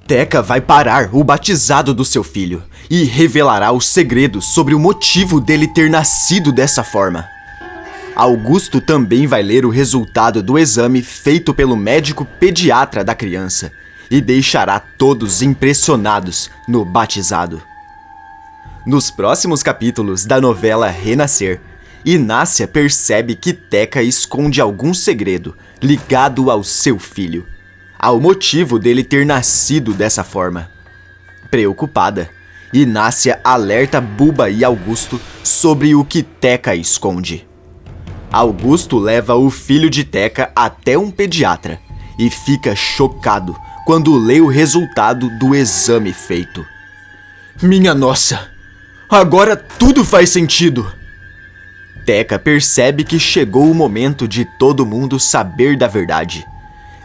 Teca vai parar o batizado do seu filho e revelará o segredo sobre o motivo dele ter nascido dessa forma. Augusto também vai ler o resultado do exame feito pelo médico pediatra da criança e deixará todos impressionados no batizado. Nos próximos capítulos da novela Renascer, Inácia percebe que Teca esconde algum segredo ligado ao seu filho, ao motivo dele ter nascido dessa forma. Preocupada, Inácia alerta Buba e Augusto sobre o que Teca esconde. Augusto leva o filho de Teca até um pediatra e fica chocado quando lê o resultado do exame feito. Minha nossa! Agora tudo faz sentido! Teca percebe que chegou o momento de todo mundo saber da verdade.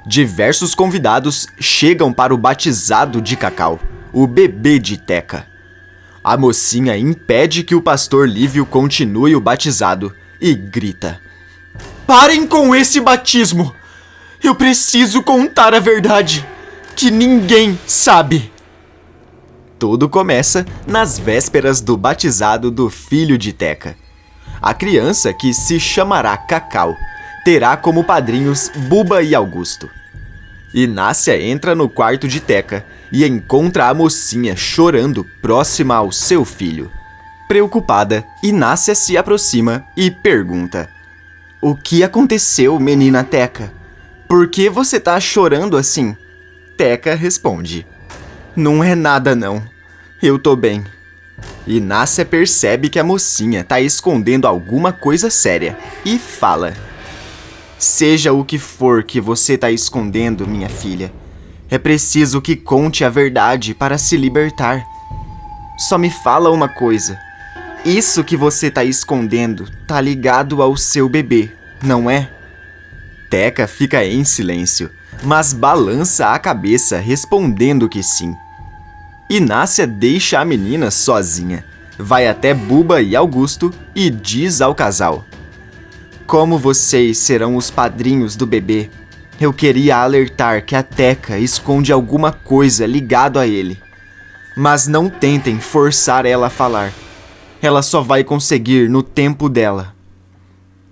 Diversos convidados chegam para o batizado de Cacau, o bebê de Teca. A mocinha impede que o pastor Lívio continue o batizado e grita: Parem com esse batismo! Eu preciso contar a verdade, que ninguém sabe! Tudo começa nas vésperas do batizado do filho de Teca. A criança, que se chamará Cacau, terá como padrinhos Buba e Augusto. Inácia entra no quarto de Teca e encontra a mocinha chorando próxima ao seu filho. Preocupada, Inácia se aproxima e pergunta: O que aconteceu, menina Teca? Por que você tá chorando assim? Teca responde: Não é nada não, eu tô bem. Inácia percebe que a mocinha tá escondendo alguma coisa séria e fala: Seja o que for que você tá escondendo, minha filha, é preciso que conte a verdade para se libertar. Só me fala uma coisa: isso que você tá escondendo tá ligado ao seu bebê, não é? Teca fica em silêncio, mas balança a cabeça respondendo que sim. Inácia deixa a menina sozinha, vai até Buba e Augusto e diz ao casal: Como vocês serão os padrinhos do bebê, eu queria alertar que a Teca esconde alguma coisa ligado a ele. Mas não tentem forçar ela a falar. Ela só vai conseguir no tempo dela.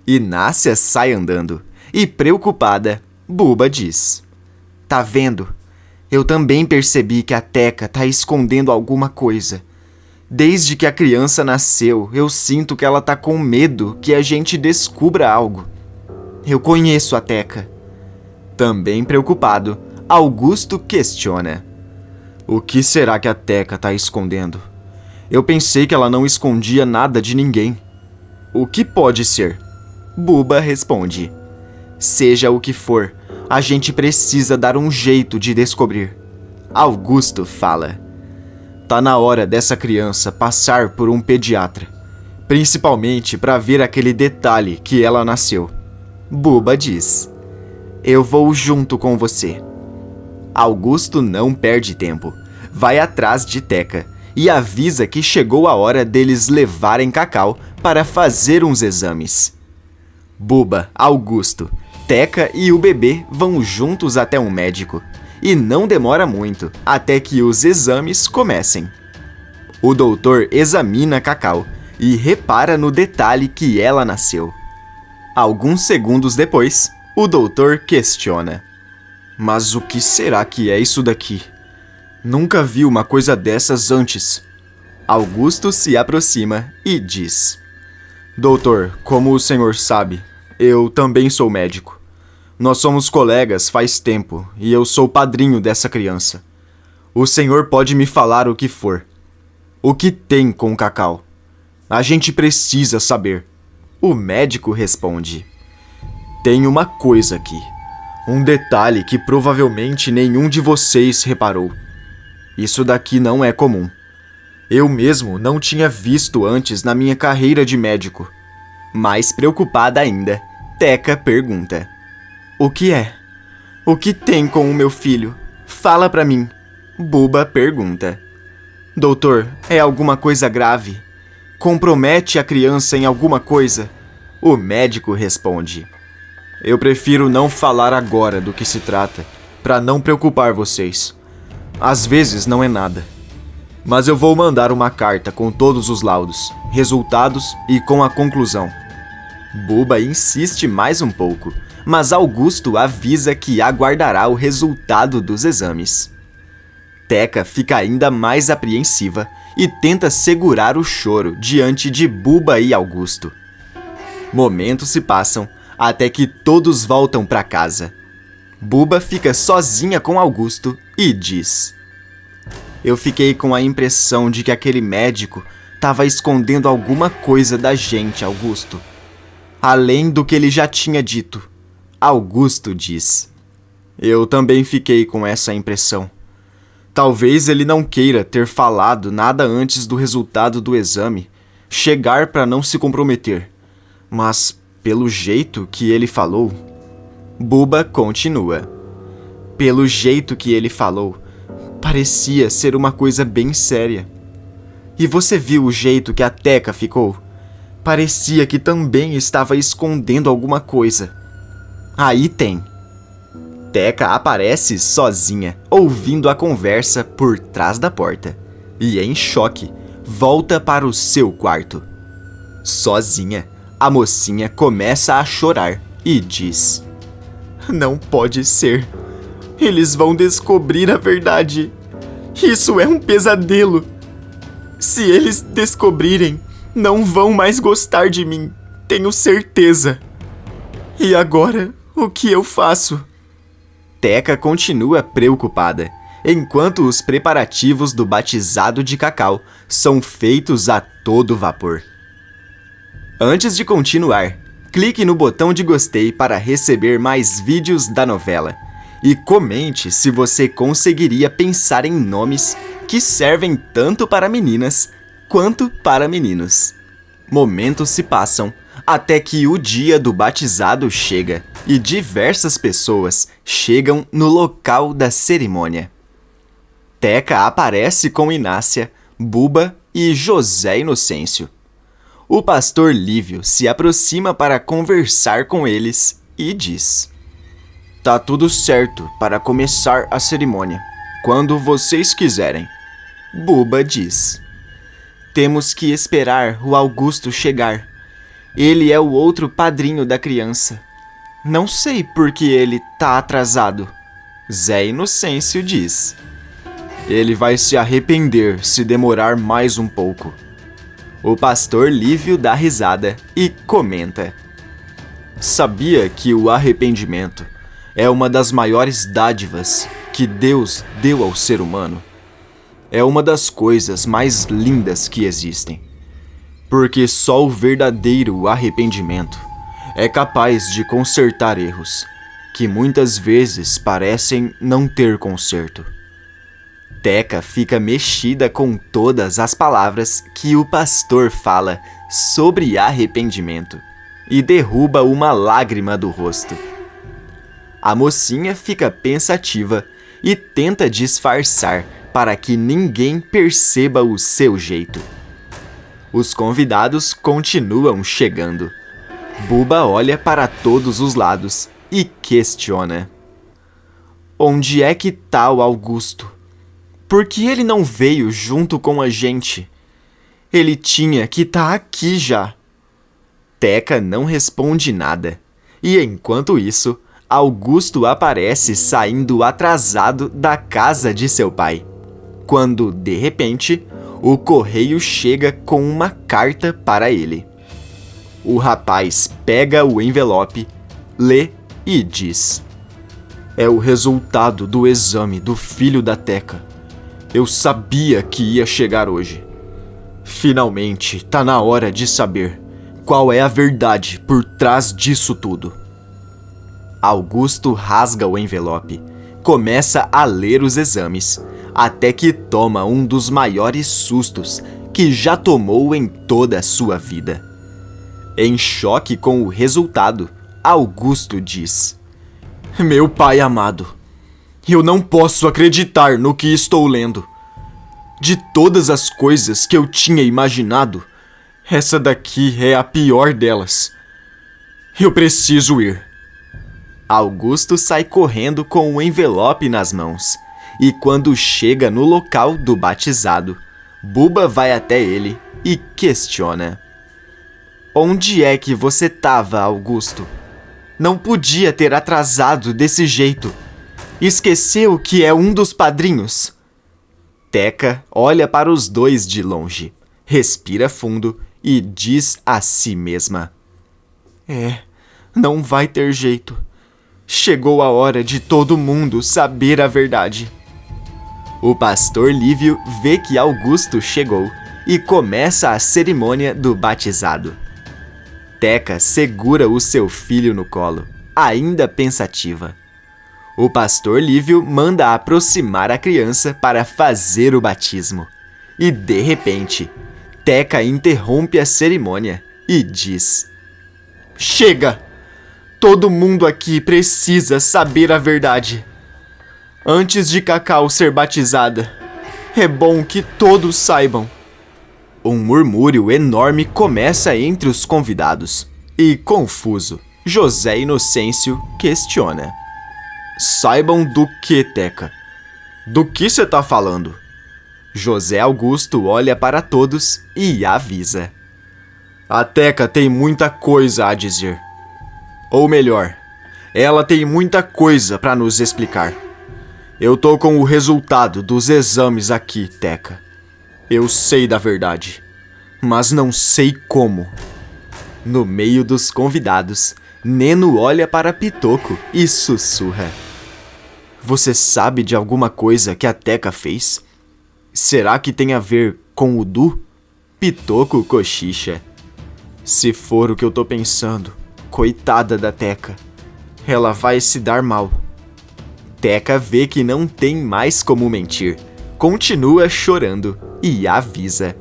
Inácia sai andando e, preocupada, Buba diz: Tá vendo? Eu também percebi que a Teca tá escondendo alguma coisa. Desde que a criança nasceu, eu sinto que ela tá com medo que a gente descubra algo. Eu conheço a Teca. Também preocupado, Augusto questiona: O que será que a Teca tá escondendo? Eu pensei que ela não escondia nada de ninguém. O que pode ser? Buba responde: Seja o que for, a gente precisa dar um jeito de descobrir. Augusto fala: Tá na hora dessa criança passar por um pediatra, principalmente para ver aquele detalhe que ela nasceu. Buba diz: Eu vou junto com você. Augusto não perde tempo, vai atrás de Teca e avisa que chegou a hora deles levarem Cacau para fazer uns exames. Buba, Augusto, Teca e o bebê vão juntos até um médico, e não demora muito até que os exames comecem. O doutor examina Cacau e repara no detalhe que ela nasceu. Alguns segundos depois, o doutor questiona: Mas o que será que é isso daqui? Nunca vi uma coisa dessas antes. Augusto se aproxima e diz: Doutor, como o senhor sabe, eu também sou médico. Nós somos colegas faz tempo e eu sou padrinho dessa criança. O senhor pode me falar o que for. O que tem com o Cacau? A gente precisa saber. O médico responde: Tem uma coisa aqui. Um detalhe que provavelmente nenhum de vocês reparou. Isso daqui não é comum. Eu mesmo não tinha visto antes na minha carreira de médico. Mais preocupada ainda, Teca pergunta: O que é? O que tem com o meu filho? Fala pra mim. Buba pergunta: Doutor, é alguma coisa grave? Compromete a criança em alguma coisa? O médico responde: Eu prefiro não falar agora do que se trata, pra não preocupar vocês. Às vezes não é nada. Mas eu vou mandar uma carta com todos os laudos, resultados e com a conclusão. Buba insiste mais um pouco, mas Augusto avisa que aguardará o resultado dos exames. Teca fica ainda mais apreensiva e tenta segurar o choro diante de Buba e Augusto. Momentos se passam até que todos voltam para casa. Buba fica sozinha com Augusto e diz: Eu fiquei com a impressão de que aquele médico estava escondendo alguma coisa da gente, Augusto. Além do que ele já tinha dito. Augusto diz: Eu também fiquei com essa impressão. Talvez ele não queira ter falado nada antes do resultado do exame, chegar para não se comprometer. Mas, pelo jeito que ele falou... Buba continua. Pelo jeito que ele falou, parecia ser uma coisa bem séria. E você viu o jeito que a Teca ficou? Parecia que também estava escondendo alguma coisa. Aí tem. Teca aparece sozinha, ouvindo a conversa por trás da porta. E em choque, volta para o seu quarto. Sozinha, a mocinha começa a chorar e diz: Não pode ser. Eles vão descobrir a verdade. Isso é um pesadelo. Se eles descobrirem, não vão mais gostar de mim, tenho certeza. E agora, o que eu faço? Teca continua preocupada, enquanto os preparativos do batizado de Cacau são feitos a todo vapor. Antes de continuar, clique no botão de gostei para receber mais vídeos da novela. E comente se você conseguiria pensar em nomes que servem tanto para meninas quanto para meninos. Momentos se passam até que o dia do batizado chega e diversas pessoas chegam no local da cerimônia. Teca aparece com Inácia, Buba e José Inocêncio. O pastor Lívio se aproxima para conversar com eles e diz: Tá tudo certo para começar a cerimônia, quando vocês quiserem. Buba diz: Temos que esperar o Augusto chegar. Ele é o outro padrinho da criança. Não sei por que ele tá atrasado. Zé Inocêncio diz: Ele vai se arrepender se demorar mais um pouco. O pastor Lívio dá risada e comenta: Sabia que o arrependimento é uma das maiores dádivas que Deus deu ao ser humano? É uma das coisas mais lindas que existem. Porque só o verdadeiro arrependimento é capaz de consertar erros que muitas vezes parecem não ter conserto. Teca fica mexida com todas as palavras que o pastor fala sobre arrependimento e derruba uma lágrima do rosto. A mocinha fica pensativa e tenta disfarçar para que ninguém perceba o seu jeito. Os convidados continuam chegando. Buba olha para todos os lados e questiona: Onde é que tá o Augusto? Por que ele não veio junto com a gente? Ele tinha que estar aqui já. Teca não responde nada. E enquanto isso, Augusto aparece saindo atrasado da casa de seu pai. Quando, de repente, o correio chega com uma carta para ele. O rapaz pega o envelope, lê e diz: É o resultado do exame do filho da Teca. Eu sabia que ia chegar hoje. Finalmente, tá na hora de saber qual é a verdade por trás disso tudo. Augusto rasga o envelope, começa a ler os exames, até que toma um dos maiores sustos que já tomou em toda a sua vida. Em choque com o resultado, Augusto diz: Meu pai amado, eu não posso acreditar no que estou lendo. De todas as coisas que eu tinha imaginado, essa daqui é a pior delas. Eu preciso ir. Augusto sai correndo com o envelope nas mãos E quando chega no local do batizado, Buba vai até ele e questiona: Onde é que você estava, Augusto? Não podia ter atrasado desse jeito. Esqueceu que é um dos padrinhos? Teca olha para os dois de longe, respira fundo e diz a si mesma: Não vai ter jeito. Chegou a hora de todo mundo saber a verdade. O pastor Lívio vê que Augusto chegou e começa a cerimônia do batizado. Teca segura o seu filho no colo, ainda pensativa. O pastor Lívio manda aproximar a criança para fazer o batismo. E, de repente, Teca interrompe a cerimônia e diz: Chega! Todo mundo aqui precisa saber a verdade. Antes de Cacau ser batizada, é bom que todos saibam. Um murmúrio enorme começa entre os convidados. E, confuso, José Inocêncio questiona: Saibam do que, Teca? Do que você tá falando? José Augusto olha para todos e avisa: A Teca tem muita coisa a dizer. Ou melhor, ela tem muita coisa para nos explicar. Eu tô com o resultado dos exames aqui, Teca. Eu sei da verdade, mas não sei como. No meio dos convidados, Neno olha para Pitoco e sussurra: Você sabe de alguma coisa que a Teca fez? Será que tem a ver com o Du? Pitoco cochicha: Se for o que eu tô pensando, coitada da Teca. Ela vai se dar mal. Teca vê que não tem mais como mentir. Continua chorando e avisa: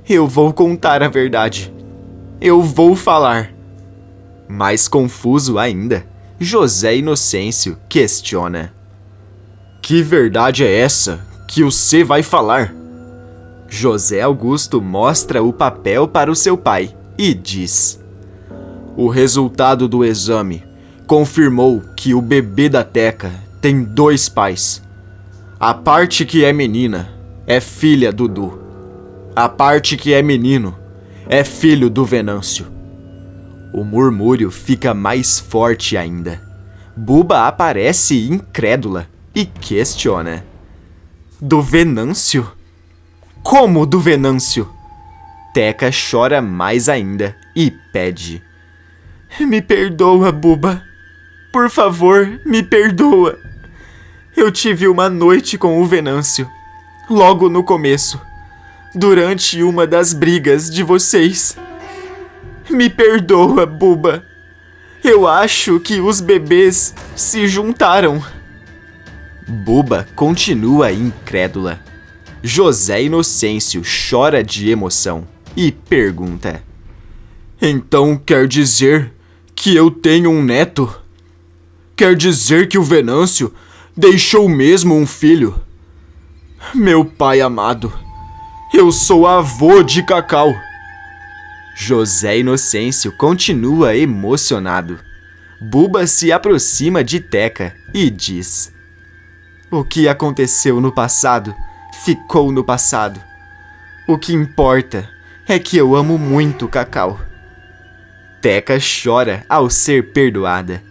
Eu vou contar a verdade. Eu vou falar. Mais confuso ainda, José Inocêncio questiona: Que verdade é essa que você vai falar? José Augusto mostra o papel para o seu pai e diz: O resultado do exame confirmou que o bebê da Teca tem 2 pais. A parte que é menina é filha do Du. A parte que é menino é filho do Venâncio. O murmúrio fica mais forte ainda. Buba aparece incrédula e questiona: Do Venâncio? Como do Venâncio? Teca chora mais ainda e pede: Me perdoa, Buba. Por favor, me perdoa. Eu tive uma noite com o Venâncio, logo no começo, durante uma das brigas de vocês. Me perdoa, Buba. Eu acho que os bebês se juntaram. Buba continua incrédula. José Inocêncio chora de emoção e pergunta: Então quer dizer que eu tenho um neto? Quer dizer que o Venâncio deixou mesmo um filho? Meu pai amado, eu sou avô de Cacau. José Inocêncio continua emocionado. Buba se aproxima de Teca e diz: O que aconteceu no passado, ficou no passado. O que importa é que eu amo muito Cacau. Teca chora ao ser perdoada.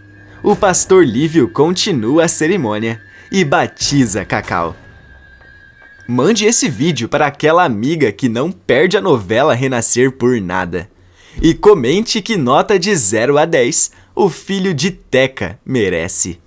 O pastor Lívio continua a cerimônia e batiza Cacau. Mande esse vídeo para aquela amiga que não perde a novela Renascer por nada. E comente que nota de 0 a 10 o filho de Teca merece.